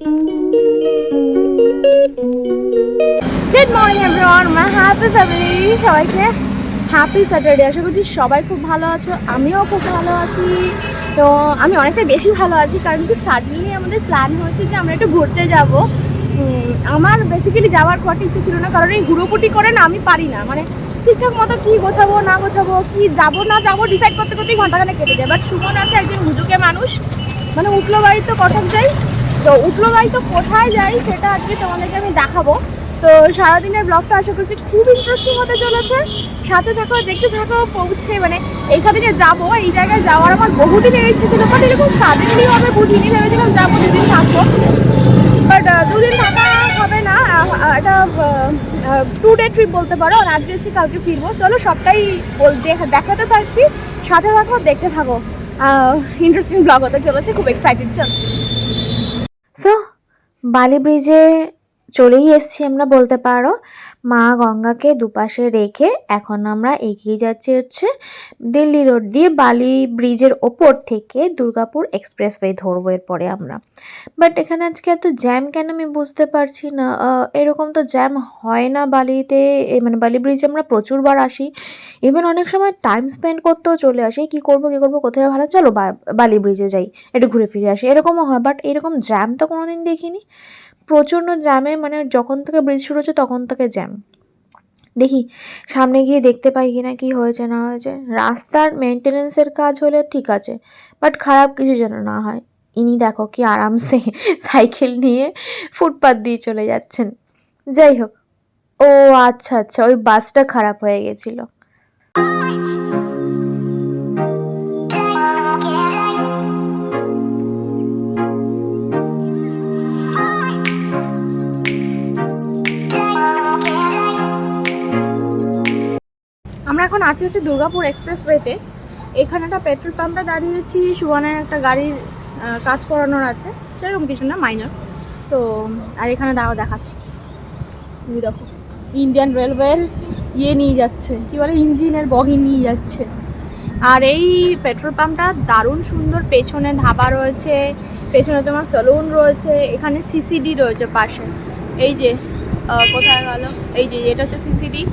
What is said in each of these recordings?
Good morning everyone, মাই happy family. সবাইকে happy Saturday. আশা করছি সবাই খুব ভালো আছো, আমিও খুব ভালো আছি। তো আমি অনেকটা বেশি ভালো আছি, কারণ কি সাডেনলি আমাদের প্ল্যান হচ্ছে যে আমরা একটু ঘুরতে যাব। আমার বেসিক্যালি যাওয়ার খুব ইচ্ছে ছিল না, কারণ এই হুড়োপুটি করে না আমি পারি না, মানে ঠিকঠাক মতো কী গোছাবো না গোছাবো, কি যাবো না যাবো ডিসাইড করতে করতেই ঘন্টাখানে কেটে যায়। বাট সুমন আছে একজন হুজুকে মানুষ, মানে উঠলো বাড়ি তো কটক যাই, তো উঠলো বাড়ি তো কোথায় যাই সেটা আজকে তোমাদেরকে আমি দেখাবো। তো সারাদিনের ব্লগটা আশা করছি খুব ইন্টারেস্টিং হতে চলেছে। সাথে থাকো, দেখতে থাকো। পৌঁছে মানে এইখানে যে যাবো, এই জায়গায় যাওয়ার আমার বহুদিনের ইচ্ছে ছিল, বাট এরকম সাডেনলি হবে বুঝিনি। ভেবেছিলাম যাবো, দুদিন থাকবো, বাট দুদিন থাকা হবে না। এটা 2 ডে ট্রিপ বলতে পারো। আর আজকে হচ্ছে কালকে ফিরবো। চলো সবটাই দেখাতে থাকছি, সাথে থাকো, দেখতে থাকো। ইন্টারেস্টিং ব্লগ হতে চলেছে, খুব এক্সাইটেড। চলো। সো বালি ব্রিজে চলেই এসছি আমরা বলতে পারো। মা গঙ্গাকে দুপাশে রেখে এখন আমরা এগিয়ে যাচ্ছি হচ্ছে দিল্লি রোড দিয়ে। বালি ব্রিজের ওপর থেকে দুর্গাপুর এক্সপ্রেসওয়ে ধরবো এরপরে আমরা। বাট এখানে আজকে এত জ্যাম কেন আমি বুঝতে পারছি না। এরকম তো জ্যাম হয় না বালিতে, মানে বালি ব্রিজে আমরা প্রচুরবার আসি, ইভেন অনেক সময় টাইম স্পেন্ড করতেও চলে আসি। কি করবো কোথায় ভালো, চলো বালি ব্রিজে যাই, একটু ঘুরে ফিরে আসি, এরকমও হয়। বাট এরকম জ্যাম তো কোনোদিন দেখিনি। প্রচণ্ড জ্যামে, মানে যখন থেকে ব্রিজ শুরু হচ্ছে তখন থেকে জ্যাম। দেখি সামনে গিয়ে দেখতে পাই কিনা কি হয়েছে না হয়েছে। রাস্তার মেনটেনেন্সের কাজ হলে ঠিক আছে, বাট খারাপ কিছু যেন না হয়। ইনি দেখো কি আরামসে সাইকেল নিয়ে ফুটপাত দিয়ে চলে যাচ্ছেন। যাই হোক, ও আচ্ছা আচ্ছা, ওই বাসটা খারাপ হয়ে গেছিলো। আমরা এখন আছি হচ্ছে দুর্গাপুর এক্সপ্রেসওয়েতে। এখানে একটা পেট্রোল পাম্পে দাঁড়িয়েছি, সুবনের একটা গাড়ির কাজ করানোর আছে, সেরকম কিছু না, মাইনর। তো আর এখানে দাঁড়াও দেখাচ্ছি কি, তুমি দেখো ইন্ডিয়ান রেলওয়ের নিয়ে যাচ্ছে, কি বলে, ইঞ্জিনের বগি নিয়ে যাচ্ছে। আর এই পেট্রোল পাম্পটা দারুণ সুন্দর। পেছনে ধাবা রয়েছে, পেছনে তোমার সেলুন রয়েছে, এখানে সিসিডি রয়েছে পাশে। এই যে কোথায় গেল, এই যে এটা হচ্ছে সিসিডি।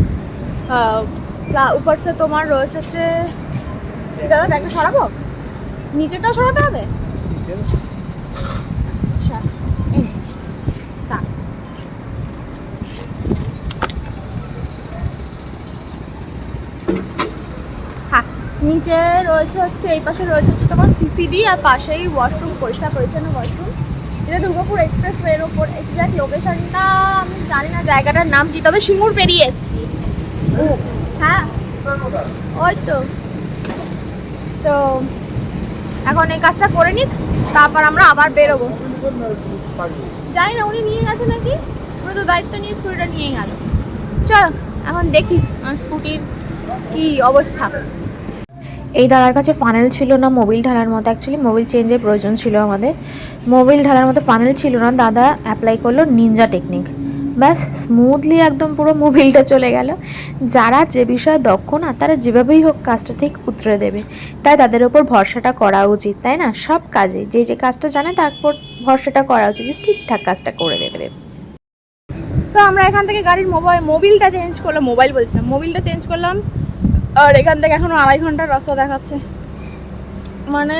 উপর সে তোমার রয়েছে হচ্ছে, দাদা ব্যাগটা সরাবো, নিচেটাও সরাতে হবে। আচ্ছা, হ্যাঁ, নিচে রয়েছে হচ্ছে, এই পাশে রয়েছে হচ্ছে তোমার সিসিডি, আর পাশেই ওয়াশরুম, পরিষ্কার পরিচ্ছন্ন ওয়াশরুম। এটা দুর্গাপুর এক্সপ্রেসওয়ের ওপর। এক্স্যাক্ট লোকেশনটা আমি জানি না, জায়গাটার নাম কি, তবে সিঙ্গুর পেরিয়ে এসেছি। হ্যাঁ ওই তো। তো এখন এই কাজটা করে নিক, তারপর আমরা আবার বেরোবো। জানি না উনি নিয়ে গেছে নাকি, উনি তো দায়িত্ব নিয়ে স্কুটিটা নিয়ে গেল। চল এখন দেখি স্কুটির কি অবস্থা। এই দাদার কাছে ফানেল ছিল না মোবিল ঢালার মতো। অ্যাকচুয়ালি মোবিল চেঞ্জের প্রয়োজন ছিল আমাদের, মোবিল ঢালার মতো ফানেল ছিল না। দাদা অ্যাপ্লাই করলো নিনজা টেকনিক, ব্যাস স্মুথলি একদম পুরো মোবিলটা চলে গেল। যারা যে বিষয়ে দক্ষ না, তারা যেভাবেই হোক কাজটা ঠিক উতরে দেবে, তাই তাদের ওপর ভরসাটা করা উচিত, তাই না? সব কাজে যে যে কাজটা জানে তারপর ভরসাটা করা উচিত যে ঠিকঠাক কাজটা করে দেবে। তো আমরা এখান থেকে গাড়ির মোবিলটা চেঞ্জ করলাম, মোবিলটা চেঞ্জ করলাম। আর এখান থেকে এখনো 2.5 ঘন্টার রাস্তা দেখাচ্ছে, মানে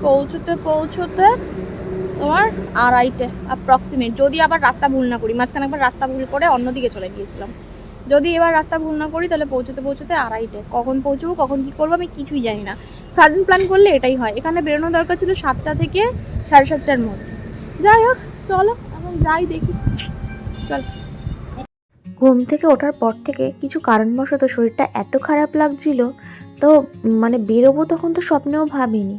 পৌঁছতে তোমার 2:30 অ্যাপ্রক্সিমেট, যদি আবার রাস্তা ভুল না করি। মাঝখানে একবার রাস্তা ভুল করে অন্যদিকে চলে গিয়েছিলাম। যদি এবার রাস্তা ভুল না করি তাহলে পৌঁছতে 2:30। কখন পৌঁছবো, কখন কী করবো আমি কিছুই জানি না। সাডেন প্ল্যান করলে এটাই হয়। এখানে বেরোনো দরকার ছিল 7টা থেকে 7:30টার মধ্যে। যাই হোক, চলো এখন যাই, দেখি, চল। ঘুম থেকে ওঠার পর থেকে কিছু কারণবশত শরীরটা এত খারাপ লাগছিল, তো মানে বেরোবো তখন তো স্বপ্নেও ভাবিনি।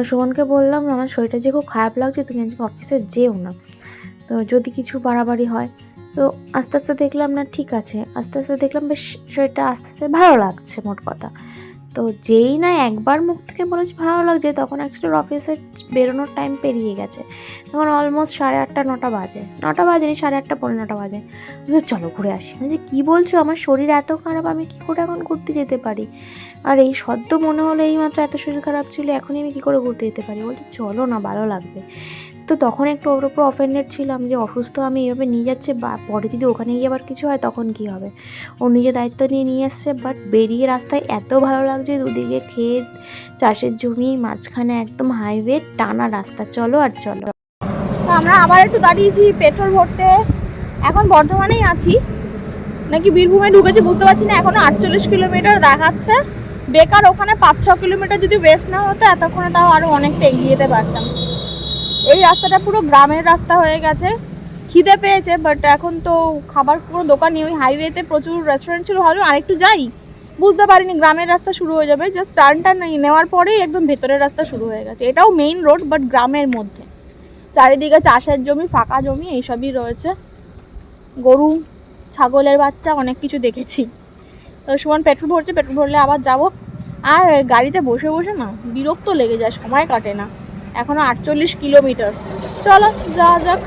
সুমনকে বললাম আমার শরীরটা যে খুব খারাপ লাগছে, তুমি আজকে অফিসে যেও না, তো যদি কিছু বাড়াবাড়ি হয়। তো আস্তে আস্তে দেখলাম না ঠিক আছে, আস্তে আস্তে দেখলাম বেশ শরীরটা আস্তে আস্তে ভালো লাগছে মোট কথা। তো যেই না একবার মুখ থেকে বলেছি ভালো লাগছে, তখন অ্যাকচুয়ালি অফিসে বেরোনোর টাইম পেরিয়ে গেছে। তখন অলমোস্ট 8:30 9টা বাজে, 9টা বাজেনি, 8:30 পৌনে 9টা বাজে। চলো ঘুরে আসি। যে কী বলছো, আমার শরীর এত খারাপ, আমি কী করে এখন ঘুরতে যেতে পারি? আর এই সদ্য মনে হলো এইমাত্র এত শরীর খারাপ ছিল, এখনই আমি কী করে ঘুরতে যেতে পারি? বলছে চলো না, ভালো লাগবে। তো তখন একটু ওর উপর অফেন্ডেড ছিলাম যে অসুস্থ আমি এইভাবে নিয়ে যাচ্ছে, বা পরে যদি ওখানে গিয়ে আবার কিছু হয় তখন কি হবে। ও নিজে দায়িত্ব নিয়ে এসছে। বাট বেরিয়ে রাস্তায় এত ভালো লাগছে, দুদিকে ক্ষেত, চাষের জমি, মাঝখানে একদম হাইওয়ে, টানা রাস্তা, চলো আর চলো। তো আমরা আবার একটু দাঁড়িয়েছি পেট্রোল ভরতে। এখন বর্ধমানেই আছি নাকি বীরভূমে ঢুকেছি বুঝতে পারছি না। এখনো 48 কিলোমিটার দেখাচ্ছে। বেকার ওখানে 5-6 কিলোমিটার যদি ওয়েস্ট না হতো এতক্ষণে তাও আরও অনেকটা এগিয়ে যেতে পারতাম। এই রাস্তাটা পুরো গ্রামের রাস্তা হয়ে গেছে। খিদে পেয়েছে, বাট এখন তো খাবার পুরো দোকান নেই। ওই হাইওয়েতে প্রচুর রেস্টুরেন্ট ছিল, ভালো আরেকটু যাই, বুঝতে পারিনি গ্রামের রাস্তা শুরু হয়ে যাবে। জাস্ট টার্নটা নেওয়ার পরেই একদম ভেতরের রাস্তা শুরু হয়ে গেছে। এটাও মেইন রোড, বাট গ্রামের মধ্যে। চারিদিকে চাষের জমি, ফাঁকা জমি এইসবই রয়েছে। গরু, ছাগলের বাচ্চা, অনেক কিছু দেখেছি। তো সুমন পেট্রোল ভরছে, পেট্রোল ভরলে আবার যাব। আর গাড়িতে বসে বসে না বিরক্ত লেগে যায়, সময় কাটে না। এখনো 48 কিলোমিটার, চলো যাওয়া যাক।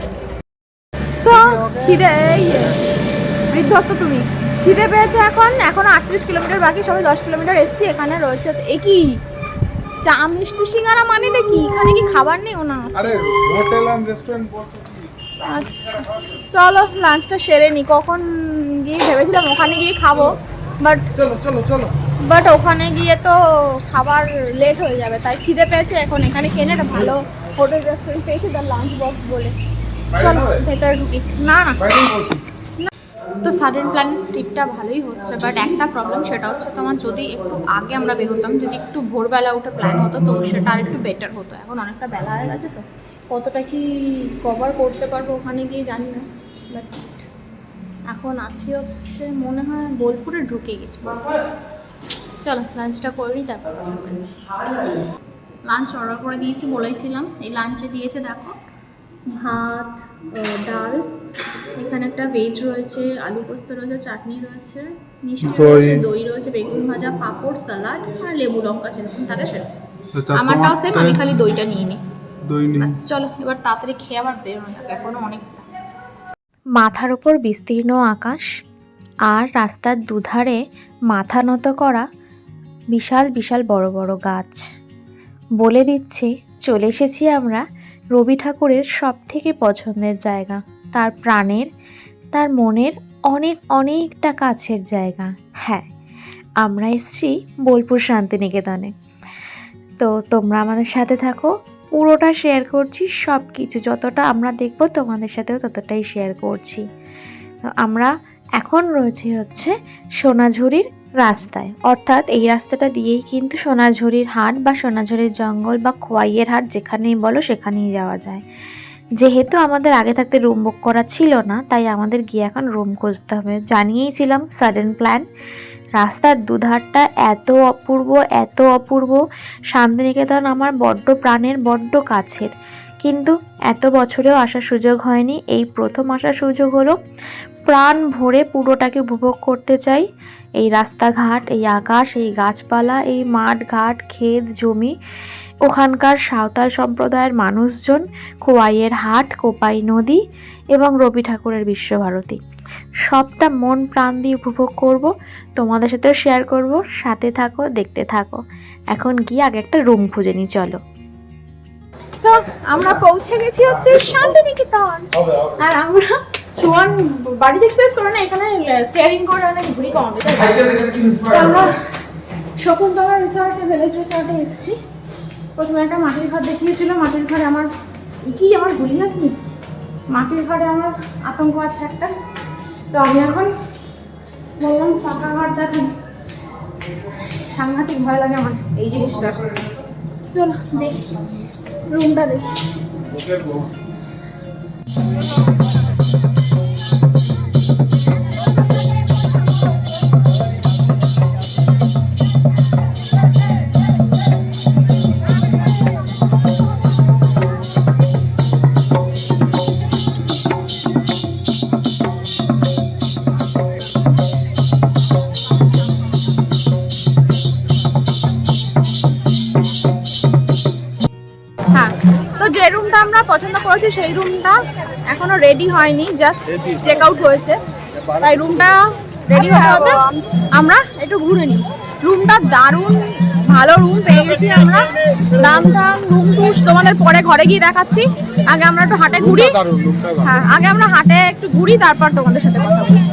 খিদে বৃদ্ধস্ত তুমি, খিদে পেয়েছে এখনো 38 কিলোমিটার বাকি, সবাই 10 কিলোমিটার এসছি। এখানে রয়েছে কি চা মিষ্টি সিঙ্গারা, মানে কি এখানে কি খাবার নেই? না আরে হোটেল এন্ড রেস্টুরেন্ট বলছে কি। আচ্ছা চলো লাঞ্চটা সেরে নি। কখন গিয়ে ভেবেছিলাম ওখানে গিয়ে খাবো, বাট ওখানে গিয়ে তো খাবার লেট হয়ে যাবে, তাই খিদে পেয়েছে। এখন এখানে খেয়ে একটা ভালো হোটেল রেস্টুরেন্ট পেয়েছি, তার লাঞ্চ বক্স বলে। চলো ভেতরে ঢুকি। না তো সাডেন প্ল্যান ট্রিপটা ভালোই হচ্ছে, বাট একটা প্রবলেম, সেটা হচ্ছে তোমার যদি একটু আগে আমরা বেরোতাম, যদি একটু ভোরবেলা উঠে প্ল্যান হতো তো সেটা আর একটু বেটার হতো। এখন অনেকটা বেলা হয়ে গেছে, তো কতটা কি কভার করতে পারবো ওখানে গিয়ে জানি না। বাট এখন আছি হচ্ছে মনে হয় বোলপুরে ঢুকে গেছি। চলো লাঞ্চটা করে নিই, তারপর লাঞ্চ অর্ডার করে দিয়েছি, বলেছিলাম। এই লাঞ্চে দিয়েছে দেখো ভাত, ডাল, এখানে একটা ভেজ রয়েছে, আলু পোস্ত রয়েছে, চাটনি রয়েছে, মিষ্টি রয়েছে, দই রয়েছে, বেগুন ভাজা, পাঁপড়, স্যালাড আর লেবু লঙ্কা যেরকম থাকে সেটা। আমারটাও সেম, আমি খালি দইটা নিয়ে নিই। চলো এবার তাড়াতাড়ি খেয়ে আবার বেরোনো যাক, এখনো অনেক। মাথার ওপর বিস্তীর্ণ আকাশ আর রাস্তার দুধারে মাথা নত করা বিশাল বিশাল বড় বড় গাছ বলে দিচ্ছে চলে এসেছি আমরা রবি ঠাকুরের সব থেকে পছন্দের জায়গা, তার প্রাণের, তার মনের অনেক অনেকটা কাছের জায়গা। হ্যাঁ, আমরা এসেছি বোলপুর শান্তিনিকেতনে। তো তোমরা আমাদের সাথে থাকো, পুরোটা শেয়ার করছি, সব কিছু যতটা আমরা দেখব তোমাদের সাথেও ততটাই শেয়ার করছি। তো আমরা এখন রয়েছে হচ্ছে সোনাঝুরির রাস্তায়, অর্থাৎ এই রাস্তাটা দিয়েই কিন্তু সোনাঝুরির হাট বা সোনাঝুরির জঙ্গল বা খোয়াইয়ের হাট যেখানেই বলো সেখানেই যাওয়া যায়। যেহেতু আমাদের আগে থাকতে রুম বুক করা ছিল না, তাই আমাদের গিয়ে এখন রুম খুঁজতে হবে। জানিয়েছিলাম সাডেন প্ল্যান। রাস্তার দুধারটা এত অপূর্ব, এত অপূর্ব। শান্তিনিকেতন আমার বড্ড প্রাণের, বড্ড কাছের, কিন্তু এত বছরেও আসার সুযোগ হয়নি। এই প্রথম আসার সুযোগ হলো। প্রাণ ভরে পুরোটাকে উপভোগ করতে চাই। এই রাস্তাঘাট, এই আকাশ, এই গাছপালা, এই মাঠ ঘাট, ক্ষেত জমি, ওখানকার সাঁওতাল সম্প্রদায়ের মানুষজন, খোয়াইয়ের হাট, কোপাই নদী এবং রবি ঠাকুরের বিশ্বভারতী, সবটা মন প্রাণ দিয়ে উপভোগ করব, তোমাদের সাথেও শেয়ার করব। সাথে থাকো, দেখতে থাকো। এখন গিয়ে আগে একটা রুম খুঁজে নিই, চলো। সো আমরা পৌঁছে গেছি হচ্ছে শান্তিনিকেতন। আর আমরা সুমন বাড়িতে এক্সারসাইজ করে না, এখানে স্টিয়ারিং করে অনেক ঘুরি কমাবে। আমরা শকুন্তলা রিসর্টে, ভিলেজ রিসর্টে এসেছি। প্রথমে একটা মাটির ঘর দেখিয়েছিল। মাটির ঘরে আমার গুলিয়া কি মাটির ঘরে আমার আতঙ্ক আছে একটা। তো আমি এখন বললাম পাকা ঘর দেখান, সাংঘাতিক ভয় লাগে আমার এই জিনিসটা। চলো দেখি রুমটা দেখি। যে রুমটা আমরা পছন্দ করেছি সেই রুমটা এখনো রেডি হয়নি, জাস্ট চেক আউট হয়েছে। তাই রুমটা রেডি হতে হতে আমরা একটু ঘুরে নিই। রুমটা দারুণ ভালো রুম পেয়ে গেছি আমরা। দাম রুম টুস তোমাদের পরে ঘরে গিয়ে দেখাচ্ছি। আগে আমরা একটু হাটে ঘুরি। হ্যাঁ, আগে আমরা হাটে একটু ঘুরি, তারপর তোমাদের সাথে কথা বলছি।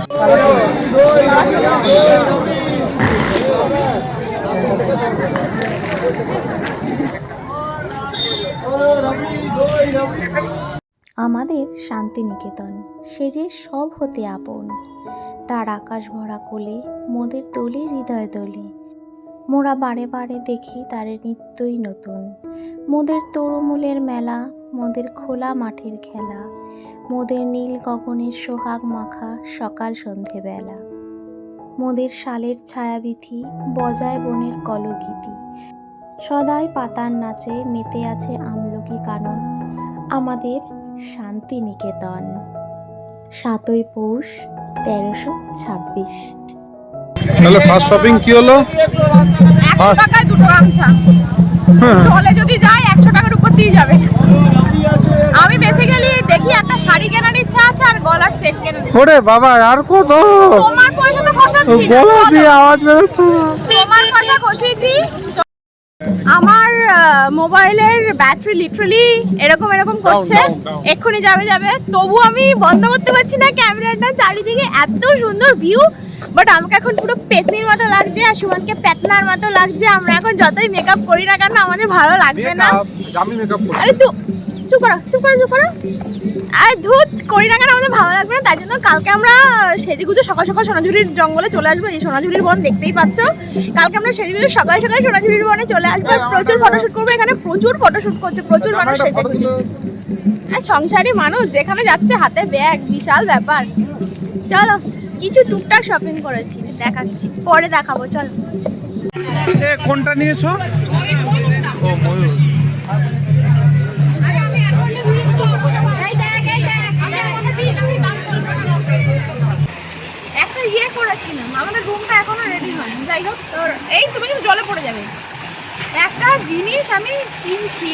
আমাদের শান্তিনিকেতন, সে যে সব হতে আপন, তার আকাশ ভরা কোলে মোদের দোলে হৃদয় দোলে। মোরা বারে বারে দেখি তারে নিত্যই নতুন, মোদের তরুমূলের মেলা, মোদের খোলা মাঠের খেলা, মোদের নীল গগনের সোহাগ মাখা সকাল সন্ধে বেলা, মোদের শালের ছায়াবিথি বজায় বনের কলগীতি, সদাই পাতার নাচে মেতে আছে আমলকি কানন, আমাদের শান্তিনিকেতন। 7ই পৌষ 1326। তাহলে ফার্স্ট শপিং কি হলো? 100 টাকায় দুটো গামছা। চলে যদি যায় 100 টাকার উপর দিয়ে যাবে। আমি বেসিক্যালি দেখি একটা শাড়ি কেনার ইচ্ছা আছে আর গলার সেট কেনার। ওরে বাবা, আর কত? তোমার পয়সা তো খসাচ্ছি না। গলা দিয়ে আওয়াজ বেরোচ্ছে। তোমার পয়সা খসিয়েছি। আমার মোবাইলের ব্যাটারি লিটারালি এরকম করছে, এক্ষুনি যাবে। তবু আমি বন্ধ করতে পারছি না ক্যামেরাটা। চারিদিকে এত সুন্দর ভিউ, বাট আমাকে এখন পুরো পেতনির মতো লাগছে আর সুমনকে পেতনার মতো লাগছে। আমরা এখন যতই মেকআপ করি না কেন আমাদের ভালো লাগবে না। আমি মেকআপ করি। আরে চুপ করো। আরে ধুত করি না কেন আমাদের ভালো লাগবে না। তাই জন্য কালকে আমরা সেজেগুজে সকাল সকাল সোনাঝুরির জঙ্গলে চলে আসবো। এই সোনাঝুরির বন দেখতেই পাচ্ছ। কালকে আমরা সেজেগুজে সকাল সকাল সোনাঝুরির বনে চলে আসবো। প্রচুর ফটোশুট করবো। এখানে প্রচুর ফটোশুট করছে, প্রচুর মানুষ সেজেগুজে। আর সংসারী মানুষ যেখানে যাচ্ছে হাতে ব্যাগ, বিশাল ব্যাপার। চলো কিছু টুকটাক শপিং করেছি, দেখাচ্ছি, পরে দেখাবো। চলো। কোনটা নিয়েছো? ও ময়ূর। একটা ইয়ে করেছিলাম, আমাদের রুমটা এখনো রেডি হয়নি। যাই হোক, এই তুমি কিন্তু জলে পড়ে যাবে। একটা জিনিস আমি কিনছি,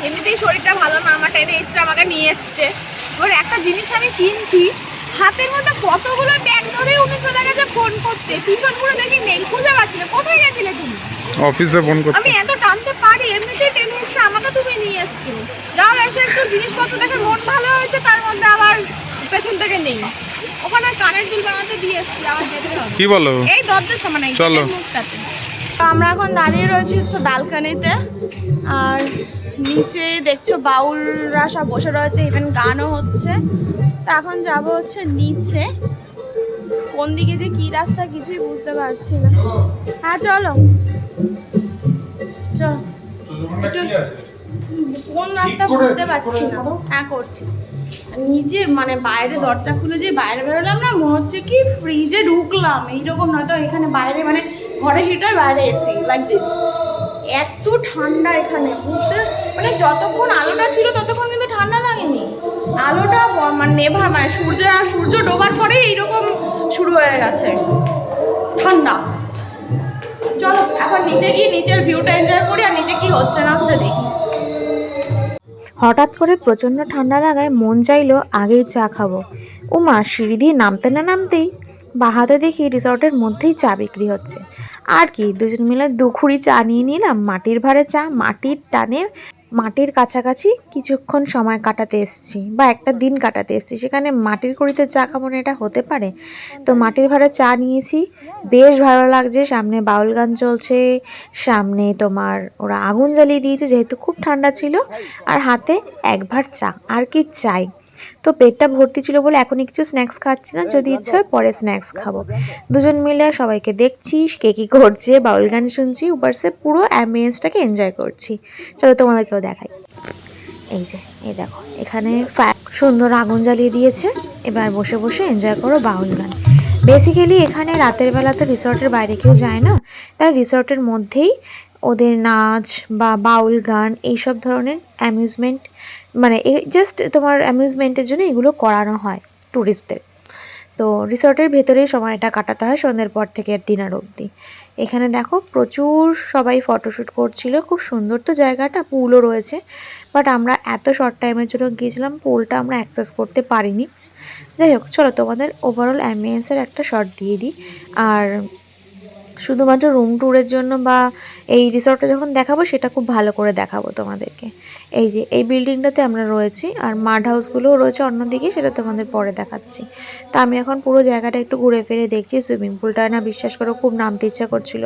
এমনিতেই শরীরটা ভালো না, আমার টেনেজটা আমাকে নিয়ে এসছে। এবার একটা জিনিস আমি কিনছি, হাতের মধ্যে কতগুলো ব্যাগ ধরে উঠে চলে গেছে ফোন করতে। পিছন পুরো দেখি নেই, খুঁজে পাচ্ছি না। কোথায় গেছিলে তুমি? অফিসে ফোন করতে। আমি এত টানতে পারি, এমনিতেই টেনে এসে আমাকে তুমি নিয়ে এসছো। যাও, এসে একটু জিনিসপত্র দেখে মন ভালো হয়েছে, তার মধ্যে আবার পেছন থেকে নেই। ওখানে কানের দুল বানাতে দিয়ে এসছি, আবার যেতে হবে। কি বলো? এই দরজার সামনে চলো। মুখটাতে। আমরা এখন দাঁড়িয়ে রয়েছি হচ্ছে ব্যালকনিতে, আর নিচে দেখছো বাউলরা সব বসে রয়েছে, ইভেন গানও হচ্ছে। তো এখন যাবো হচ্ছে নিচে। কোন দিকে যে কি রাস্তা কিছুই বুঝতে পারছি না। হ্যাঁ চলো চলো। কোন রাস্তা বুঝতে পারছি না। হ্যাঁ করছি। নিচে মানে বাইরে দরজা খুলে যে বাইরে বেরোলাম না, মনে হচ্ছে কি ফ্রিজে ঢুকলাম এইরকম। নয়তো এখানে বাইরে মানে ঘরে হিটার, বাইরে এসি, লাইক দিস। এত ঠান্ডা এখানে, বুঝতে মানে যতক্ষণ আলোটা ছিল ততক্ষণ কিন্তু ঠান্ডা লাগেনি। আলোটা মানে নেভা মানে সূর্য ডোবার পরে এইরকম শুরু হয়ে গেছে ঠান্ডা। চলো এখন নিচে গিয়ে নিচের ভিউটা এনজয় করি, আর নিচে কি হচ্ছে না হচ্ছে দেখি। হঠাৎ করে প্রচণ্ড ঠান্ডা লাগায় মন চাইলো আগেই চা খাবো। মা সিঁড়ি দিয়ে নামতে না নামতেই বাহাতে দেখি রিসর্টের মধ্যেই চা বিক্রি হচ্ছে। আর কি, দুজন মিলে 2 খুঁড়ি চা নিয়ে নিলাম। মাটির ভারে চা, মাটির টানে মাটির কাছাকাছি কিছুক্ষণ সময় কাটাতে এসেছি, বা একটা দিন কাটাতে এসেছি। সেখানে মাটির কুড়িতে চা খাবো না, এটা হতে পারে? তো মাটির ভারে চা নিয়েছি, বেশ ভালো লাগছে। সামনে বাউল গান চলছে, সামনে তোমার ওরা আগুন জ্বালিয়ে দিয়েছে যেহেতু খুব ঠান্ডা ছিল, আর হাতে 1 ভার চা। আর কি চাই? তো পেটটা ভর্তি ছিল বলে এখনই কিছু স্ন্যাক্স খাচ্ছি না, যদি ইচ্ছে হয় পরে স্ন্যাক্স খাবো। দুজন মিলে সবাইকে দেখছি কে কী করছে, বাউল গান শুনছি, উপরসে পুরো অ্যাম্বিয়েন্সটাকে এনজয় করছি। চলো তোমাদেরকেও দেখাই। এই দেখো, এখানে সুন্দর আগুন জ্বালিয়ে দিয়েছে। এবার বসে বসে এনজয় করো বাউল গান। বেসিক্যালি এখানে রাতের বেলা তো রিসর্টের বাইরে কেউ যায় না, তাই রিসর্টের মধ্যেই ওদের নাচ বা বাউল গান এইসব ধরনের অ্যামিউজমেন্ট, মানে জাস্ট তোমার অ্যামিউজমেন্টের জন্য এগুলো করানো হয় ট্যুরিস্টদের। তো রিসর্টের ভেতরেই সময়টা কাটাতে হয় সন্ধ্যের পর থেকে ডিনার অবধি। এখানে দেখো প্রচুর সবাই ফটোশ্যুট করছিল। খুব সুন্দর তো জায়গাটা, পুলও রয়েছে, বাট আমরা এত শর্ট টাইমের জন্য গিয়েছিলাম, পুলটা আমরা অ্যাক্সেস করতে পারিনি। যাই হোক, চলো তোমাদের ওভারঅল অ্যাম্বিয়েন্সের একটা শট দিয়ে দিই। আর শুধুমাত্র রুম ট্যুরের জন্য বা এই রিসর্টটা যখন দেখাবো সেটা খুব ভালো করে দেখাবো তোমাদেরকে। এই যে এই বিল্ডিংটাতে আমরা রয়েছি, আর মাড হাউসগুলোও রয়েছে অন্যদিকে, সেটা তোমাদের পরে দেখাচ্ছি। তা আমি এখন পুরো জায়গাটা একটু ঘুরে ফিরে দেখছি। সুইমিং পুলটা না বিশ্বাস করো খুব নামতে ইচ্ছা করছিল,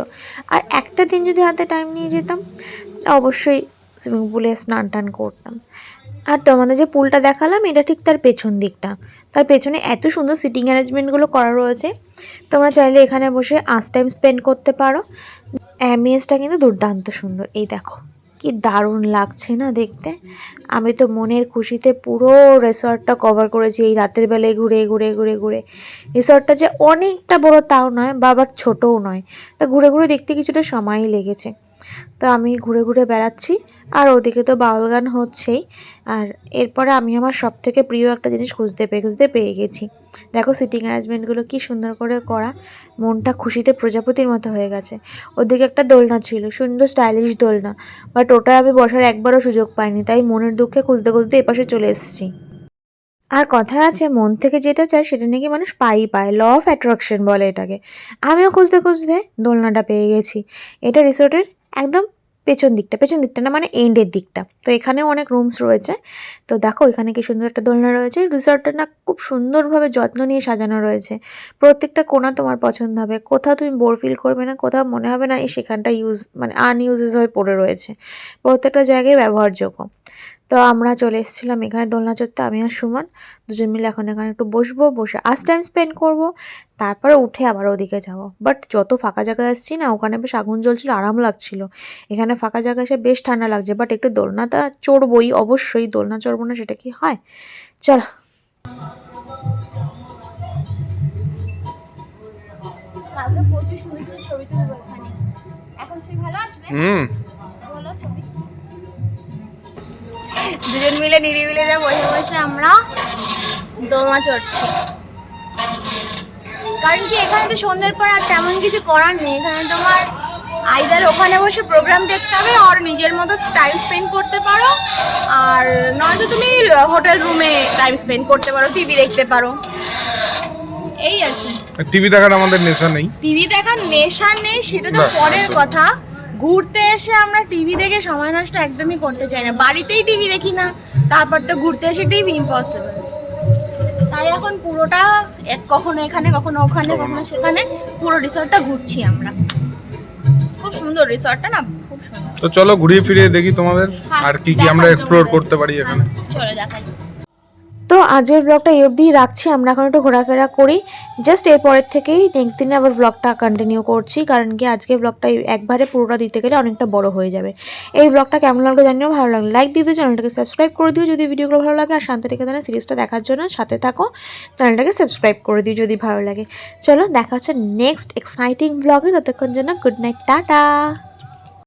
আর একটা দিন যদি হাতে টাইম নিয়ে যেতাম অবশ্যই সুইমিং পুলে স্নান টান করতাম। আর তোমাদের যে পুলটা দেখালাম এটা ঠিক তার পেছন দিকটা, তার পেছনে এত সুন্দর সিটিং অ্যারেঞ্জমেন্টগুলো করা রয়েছে, তোমরা চাইলে এখানে বসে টাইম স্পেন্ড করতে পারো। অ্যাম্বিয়েন্সটা কিন্তু দুর্দান্ত সুন্দর। এই দেখো কি দারুণ লাগছে না দেখতে। আমি তো মনের খুশিতে পুরো রিসর্টটা কভার করেছি এই রাতের বেলায় ঘুরে ঘুরে ঘুরে ঘুরে। রিসর্টটা যে অনেকটা বড় তাও নয়, বা আবার ছোটও নয়, তা ঘুরে ঘুরে দেখতে কিছুটা সময়ই লেগেছে। তো আমি ঘুরে ঘুরে বেড়াচ্ছি, আর ওদিকে তো বাউল গান হচ্ছেই। আর এরপরে আমি আমার সব থেকে প্রিয় একটা জিনিস খুঁজতে পেয়ে গেছি। দেখো সিটিং অ্যারেঞ্জমেন্টগুলো কি সুন্দর করে করা, মনটা খুশিতে প্রজাপতির মতো হয়ে গেছে। ওদিকে একটা দোলনা ছিল, সুন্দর স্টাইলিশ দোলনা, বাট ওটা আমি বসার একবারও সুযোগ পাইনি, তাই মনের দুঃখে খুঁজতে খুঁজতে এপাশে চলে এসেছি। আর কথা আছে, মন থেকে যেটা চায় সেটা নাকি মানুষ পায়, ল অফ অ্যাট্রাকশন বলে এটাকে। আমিও খুঁজতে খুঁজতে দোলনাটা পেয়ে গেছি। এটা রিসোর্টের একদম পেছন দিকটা না, মানে এন্ডের দিকটা। তো এখানেও অনেক রুমস রয়েছে। তো দেখো এখানে কি সুন্দর একটা দোলনা রয়েছে। রিসর্টটা না খুব সুন্দরভাবে যত্ন নিয়ে সাজানো রয়েছে। প্রত্যেকটা কোণা তোমার পছন্দ হবে, কোথাও তুমি বোর ফিল করবে না, কোথাও মনে হবে না এই সেখানটা মানে আনইউজেস হয়ে পড়ে রয়েছে। প্রত্যেকটা জায়গায় ব্যবহারযোগ্য। তো আমরা চলে এসেছিলাম এখানে দোলনা চড়তে, আমি আর সুমন দুজন মিলে এখন এখানে একটু বসে টাইম স্পেন্ড করব, তারপরে উঠে আবার ওদিকে যাব। বাট যত ফাঁকা জায়গায় আসছি না, ওখানে বেশ আগুন জ্বলছিল, আরাম লাগছিল। এখানে ফাঁকা জায়গায় এসে বেশ ঠান্ডা লাগছে, বাট একটু দোলনাটা চড়বই অবশ্যই, দোলনা চড়বো না সেটা কি হয়। চল কালকে প্রচুর সুন্দর সুন্দর ছবি তুলবো এখানে। এখন ছবি ভালো আসবে? বলো ছবি। দুজন মিলে নিরিবিলি বসে বসে আমরা দোলনা চড়ছি। কারণ কি এখানে তো সন্ধ্যের পর আর তেমন কিছু করার নেই। এখানে তোমার আইদার ওখানে বসে প্রোগ্রাম দেখতে হবে, আর নিজের মতো টাইম স্পেন্ড করতে পারো, আর নয়তো তুমি হোটেল রুমে টাইম স্পেন্ড করতে পারো, টিভি দেখতে পারো, এই আর কি। টিভি দেখার আমাদের নেশা নেই। টিভি দেখার নেশা নেই সেটা তো পরের কথা। ঘুরতে এসে আমরা টিভি দেখে সময় নষ্ট একদমই করতে চাই না। বাড়িতেই টিভি দেখি না, তারপর তো ঘুরতে এসে টিভি ইম্পসিবল। তাই এখন পুরোটা কখনো এখানে কখনো ওখানে কখনো সেখানে পুরো রিসর্টটা ঘুরছি আমরা। খুব সুন্দর রিসর্টটা না, খুব সুন্দর। তো চলো ঘুরিয়ে ফিরিয়ে দেখি তোমাদের আর কি কি আমরা এক্সপ্লোর করতে পারি এখানে। চলে দেখাই। তো আজকের ব্লগটা এই অবধিই রাখছি। আমরা এখন একটু ঘোরাফেরা করি, জাস্ট এরপরের থেকেই নেক্সট দিনে আবার ব্লগটা কন্টিনিউ করছি, কারণ কি আজকে ব্লগটা একবারে পুরোটা দিতে গেলে অনেকটা বড় হয়ে যাবে। এই ব্লগটা কেমন লাগলো জানিও, ভালো লাগলো লাইক দিয়ে দিও, চ্যানেলটাকে সাবস্ক্রাইব করে দিও যদি ভিডিওগুলো ভালো লাগে, আর শান্তিনিকেতনের সিরিজটা দেখার জন্য সাথে থাকো, চ্যানেলটাকে সাবস্ক্রাইব করে দিও যদি ভালো লাগে। চলো দেখা হচ্ছে নেক্সট এক্সাইটিং ব্লগে, ততক্ষণ জন্য গুড নাইট, টাটা।